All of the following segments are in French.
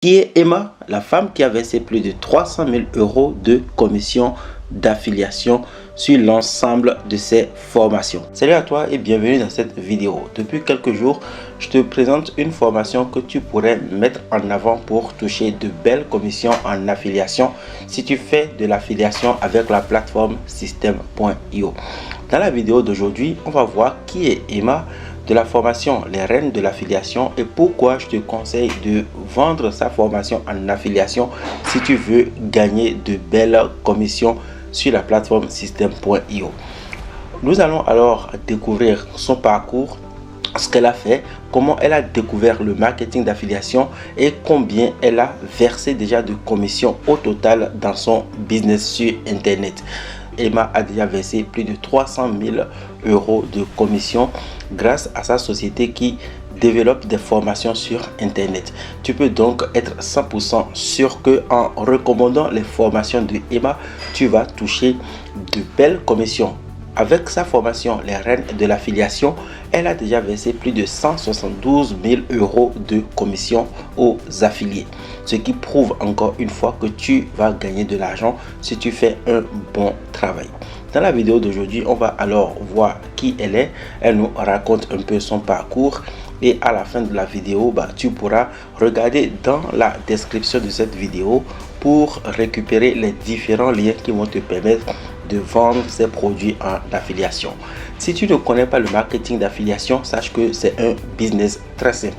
Qui est Emma, la femme qui a versé plus de 300 000 € de commission d'affiliation sur l'ensemble de ses formations. Salut à toi et bienvenue dans cette vidéo. Depuis quelques jours, je te présente une formation que tu pourrais mettre en avant pour toucher de belles commissions en affiliation si tu fais de l'affiliation avec la plateforme System.io. Dans la vidéo d'aujourd'hui, on va voir qui est Emma de la formation Les Reines de l'affiliation et pourquoi je te conseille de vendre sa formation en affiliation si tu veux gagner de belles commissions sur la plateforme System.io. Nous allons alors découvrir son parcours, ce qu'elle a fait, comment elle a découvert le marketing d'affiliation et combien elle a versé déjà de commissions au total dans son business sur Internet. Emma a déjà versé plus de 300 000 € de commissions grâce à sa société qui développe des formations sur Internet. Tu peux donc être 100% sûr que en recommandant les formations de Emma, tu vas toucher de belles commissions. Avec sa formation Les Reines de l'affiliation, elle a déjà versé plus de 172 000 € de commissions aux affiliés. Ce qui prouve encore une fois que tu vas gagner de l'argent si tu fais un bon travail. Dans la vidéo d'aujourd'hui, on va alors voir qui elle est. Elle nous raconte un peu son parcours. Et à la fin de la vidéo, tu pourras regarder dans la description de cette vidéo pour récupérer les différents liens qui vont te permettre de vendre ces produits en affiliation. Si tu ne connais pas le marketing d'affiliation, sache que c'est un business très simple.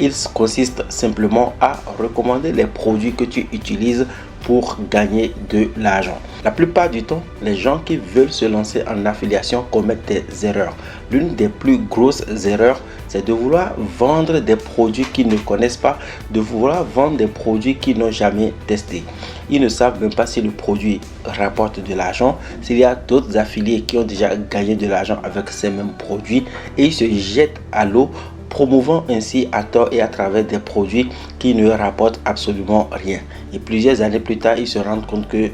Il consiste simplement à recommander les produits que tu utilises pour gagner de l'argent. La plupart du temps, les gens qui veulent se lancer en affiliation commettent des erreurs. L'une des plus grosses erreurs, c'est de vouloir vendre des produits qu'ils ne connaissent pas, de vouloir vendre des produits qu'ils n'ont jamais testés. Ils ne savent même pas si le produit rapporte de l'argent, s'il y a d'autres affiliés qui ont déjà gagné de l'argent avec ces mêmes produits et ils se jettent à l'eau, promouvant ainsi à tort et à travers des produits qui ne rapportent absolument rien. Et plusieurs années plus tard, ils se rendent compte que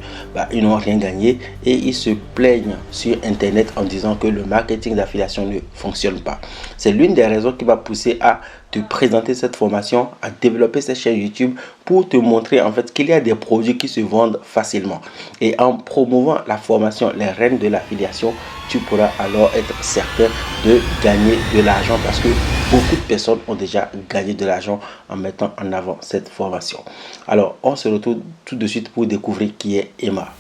ils n'ont rien gagné et ils se plaignent sur Internet en disant que le marketing d'affiliation ne fonctionne pas. C'est l'une des raisons qui va pousser à te présenter cette formation, à développer cette chaîne YouTube pour te montrer en fait qu'il y a des produits qui se vendent facilement. Et en promouvant la formation Les Reines de l'affiliation, tu pourras alors être certain de gagner de l'argent parce que beaucoup de personnes ont déjà gagné de l'argent en mettant en avant cette formation. Alors, on se retrouve tout de suite pour découvrir qui est Emma.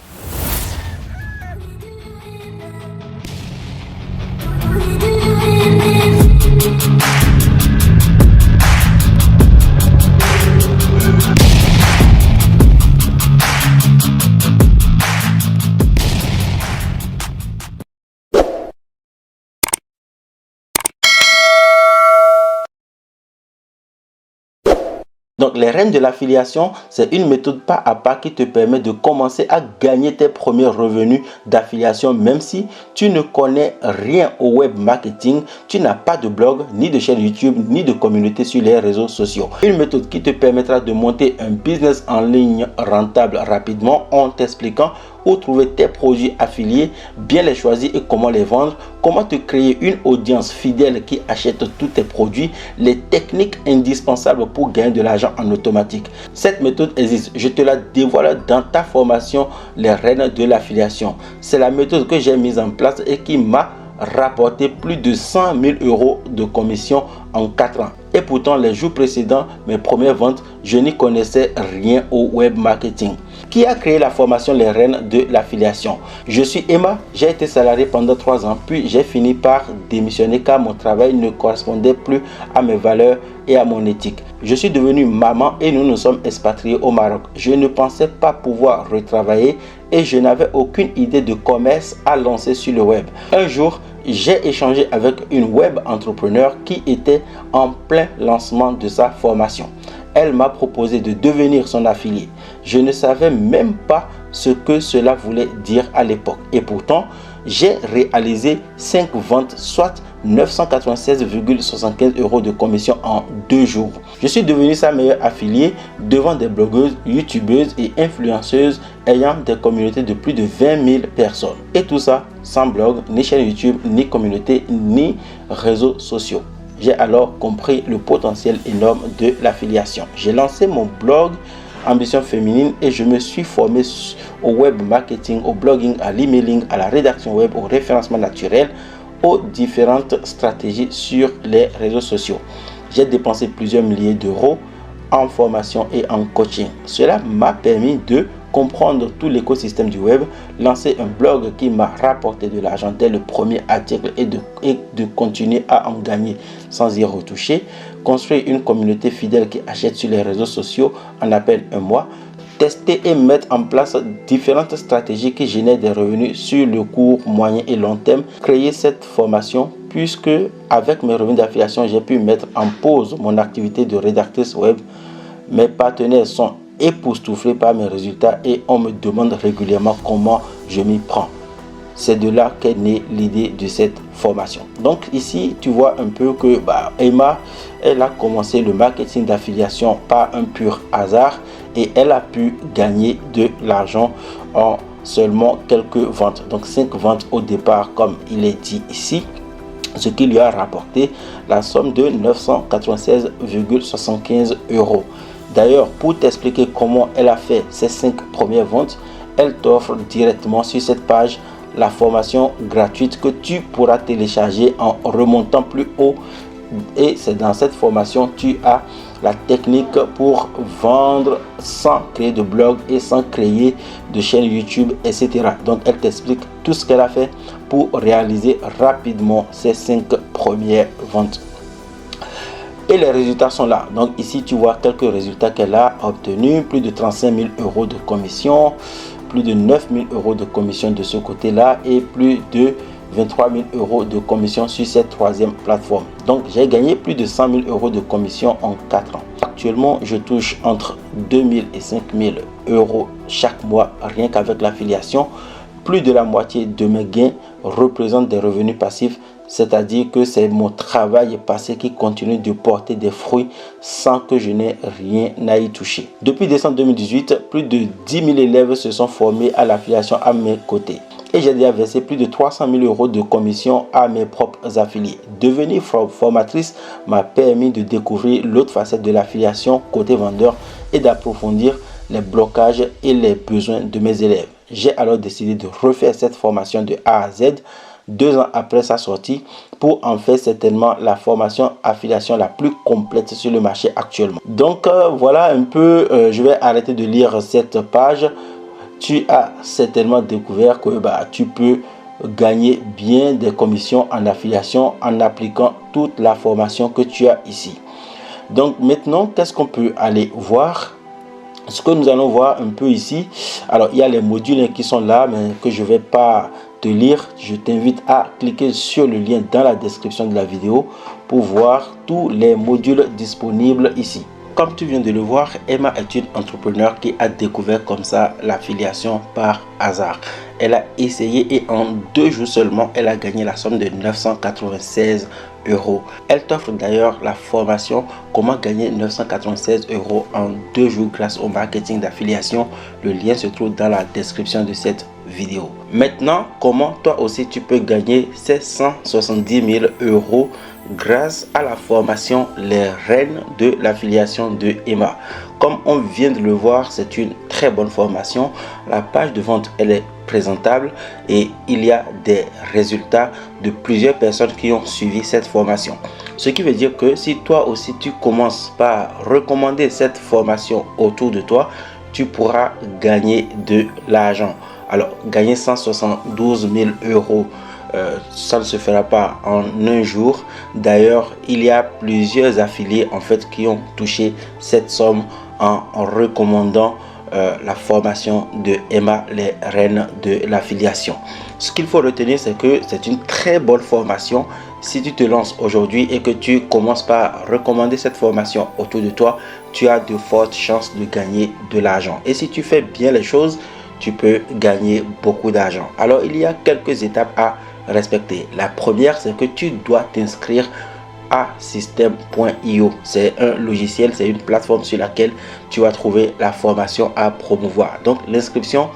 Donc, les Reines de l'affiliation, c'est une méthode pas à pas qui te permet de commencer à gagner tes premiers revenus d'affiliation, même si tu ne connais rien au web marketing, tu n'as pas de blog, ni de chaîne YouTube, ni de communauté sur les réseaux sociaux. Une méthode qui te permettra de monter un business en ligne rentable rapidement en t'expliquant où trouver tes produits affiliés, bien les choisir et comment les vendre, comment te créer une audience fidèle qui achète tous tes produits, les techniques indispensables pour gagner de l'argent en automatique. Cette méthode existe, je te la dévoile dans ta formation Les Reines de l'affiliation. C'est la méthode que j'ai mise en place et qui m'a rapporté plus de 100 000 € de commission en 4 ans. Et pourtant, les jours précédents, mes premières ventes, je n'y connaissais rien au web marketing. Qui a créé la formation Les Reines de l'affiliation? Je suis Emma, j'ai été salarié pendant 3 ans, puis j'ai fini par démissionner car mon travail ne correspondait plus à mes valeurs et à mon éthique. Je suis devenu maman et nous nous sommes expatriés au Maroc. Je ne pensais pas pouvoir retravailler et je n'avais aucune idée de commerce à lancer sur le web. Un jour, j'ai échangé avec une web entrepreneur qui était en plein lancement de sa formation. Elle m'a proposé de devenir son affilié. Je ne savais même pas ce que cela voulait dire à l'époque. Et pourtant, j'ai réalisé 5 ventes, soit 996,75 € de commission en 2 jours. Je suis devenu sa meilleure affiliée devant des blogueuses, youtubeuses et influenceuses ayant des communautés de plus de 20 000 personnes. Et tout ça sans blog, ni chaîne YouTube, ni communauté, ni réseaux sociaux. J'ai alors compris le potentiel énorme de l'affiliation. J'ai lancé mon blog Ambition Féminine et je me suis formé au web marketing, au blogging, à l'emailing, à la rédaction web, au référencement naturel, aux différentes stratégies sur les réseaux sociaux. J'ai dépensé plusieurs milliers d'euros en formation et en coaching. Cela m'a permis de comprendre tout l'écosystème du web, lancer un blog qui m'a rapporté de l'argent dès le premier article et de continuer à en gagner sans y retoucher, construire une communauté fidèle qui achète sur les réseaux sociaux en à peine un mois, tester et mettre en place différentes stratégies qui génèrent des revenus sur le court, moyen et long terme, créer cette formation puisque avec mes revenus d'affiliation, j'ai pu mettre en pause mon activité de rédactrice web. Mes partenaires sont époustouflés par mes résultats et on me demande régulièrement comment je m'y prends. C'est de là qu'est née l'idée de cette formation. Donc ici, tu vois un peu que Emma, elle a commencé le marketing d'affiliation par un pur hasard et elle a pu gagner de l'argent en seulement quelques ventes. Donc 5 ventes au départ comme il est dit ici, ce qui lui a rapporté la somme de 996,75 €. D'ailleurs, pour t'expliquer comment elle a fait ses 5 premières ventes, elle t'offre directement sur cette page la formation gratuite que tu pourras télécharger en remontant plus haut. Et c'est dans cette formation tu as la technique pour vendre sans créer de blog et sans créer de chaîne YouTube, etc. Donc elle t'explique tout ce qu'elle a fait pour réaliser rapidement ces 5 premières ventes. Et les résultats sont là. Donc ici tu vois quelques résultats qu'elle a obtenus. Plus de 35 000 € de commission, plus de 9 000 € de commission de ce côté là et plus de 23 000 € de commission sur cette troisième plateforme. Donc j'ai gagné plus de 100 000 € de commission en 4 ans. Actuellement je touche entre 2 000 et 5 000 € chaque mois rien qu'avec l'affiliation. Plus de la moitié de mes gains représentent des revenus passifs, c'est-à-dire que c'est mon travail passé qui continue de porter des fruits sans que je n'ai rien à y toucher. Depuis décembre 2018, plus de 10 000 élèves se sont formés à l'affiliation à mes côtés. Et j'ai déjà versé plus de 300 000 € de commission à mes propres affiliés. Devenir formatrice m'a permis de découvrir l'autre facette de l'affiliation côté vendeur et d'approfondir les blocages et les besoins de mes élèves. J'ai alors décidé de refaire cette formation de A à Z 2 ans après sa sortie pour en faire certainement la formation affiliation la plus complète sur le marché actuellement. Donc voilà un peu, je vais arrêter de lire cette page. Tu as certainement découvert que tu peux gagner bien des commissions en affiliation en appliquant toute la formation que tu as ici. Donc maintenant, qu'est-ce qu'on peut aller voir? Ce que nous allons voir un peu ici, alors il y a les modules qui sont là mais que je ne vais pas te lire. Je t'invite à cliquer sur le lien dans la description de la vidéo pour voir tous les modules disponibles ici. Comme tu viens de le voir, Emma est une entrepreneur qui a découvert comme ça l'affiliation par hasard. Elle a essayé et en 2 jours seulement, elle a gagné la somme de 996 €. Elle t'offre d'ailleurs la formation comment gagner 996 € en 2 jours grâce au marketing d'affiliation. Le lien se trouve dans la description de cette vidéo. Maintenant, comment toi aussi tu peux gagner ces 170 000 € grâce à la formation Les Reines de l'affiliation de Emma. Comme on vient de le voir, c'est une très bonne formation. La page de vente, elle est présentable et il y a des résultats de plusieurs personnes qui ont suivi cette formation. Ce qui veut dire que si toi aussi tu commences par recommander cette formation autour de toi, tu pourras gagner de l'argent. Alors gagner 172 000 €, ça ne se fera pas en un jour. D'ailleurs, il y a plusieurs affiliés en fait qui ont touché cette somme en recommandant la formation de Emma, les Reines de l'affiliation. Ce qu'il faut retenir, c'est que c'est une très bonne formation. Si tu te lances aujourd'hui et que tu commences par recommander cette formation autour de toi, tu as de fortes chances de gagner de l'argent. Et si tu fais bien les choses, tu peux gagner beaucoup d'argent. Alors, il y a quelques étapes à respecter. La première, c'est que tu dois t'inscrire à System.io. C'est un logiciel, c'est une plateforme sur laquelle tu vas trouver la formation à promouvoir. Donc l'inscription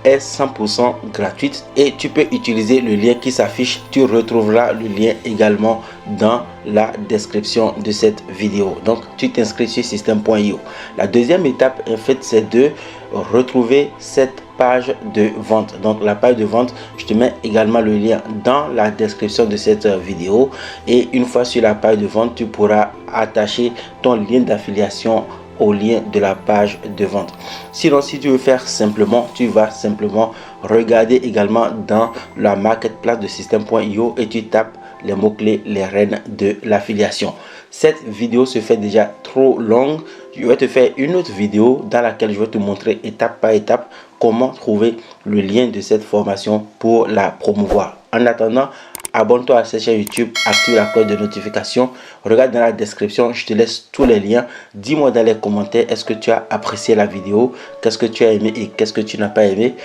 est 100% gratuite et tu peux utiliser le lien qui s'affiche. Tu retrouveras le lien également dans la description de cette vidéo. Donc tu t'inscris sur Systeme.io. La deuxième étape en fait, c'est de retrouver cette page de vente. Donc la page de vente, je te mets également le lien dans la description de cette vidéo, et une fois sur la page de vente, tu pourras attacher ton lien d'affiliation au lien de la page de vente. Sinon, si tu veux faire simplement, tu vas simplement regarder également dans la marketplace de Systeme.io et tu tapes les mots-clés, les reines de l'affiliation. Cette vidéo se fait déjà trop longue. Je vais te faire une autre vidéo dans laquelle je vais te montrer étape par étape comment trouver le lien de cette formation pour la promouvoir. En attendant, abonne-toi à cette chaîne YouTube, active la cloche de notification, regarde dans la description, je te laisse tous les liens. Dis-moi dans les commentaires, est-ce que tu as apprécié la vidéo, qu'est-ce que tu as aimé et qu'est-ce que tu n'as pas aimé.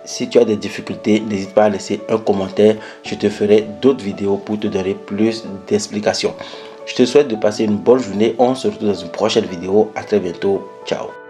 Si tu as des difficultés, n'hésite pas à laisser un commentaire, je te ferai d'autres vidéos pour te donner plus d'explications. Je te souhaite de passer une bonne journée, on se retrouve dans une prochaine vidéo, à très bientôt, ciao.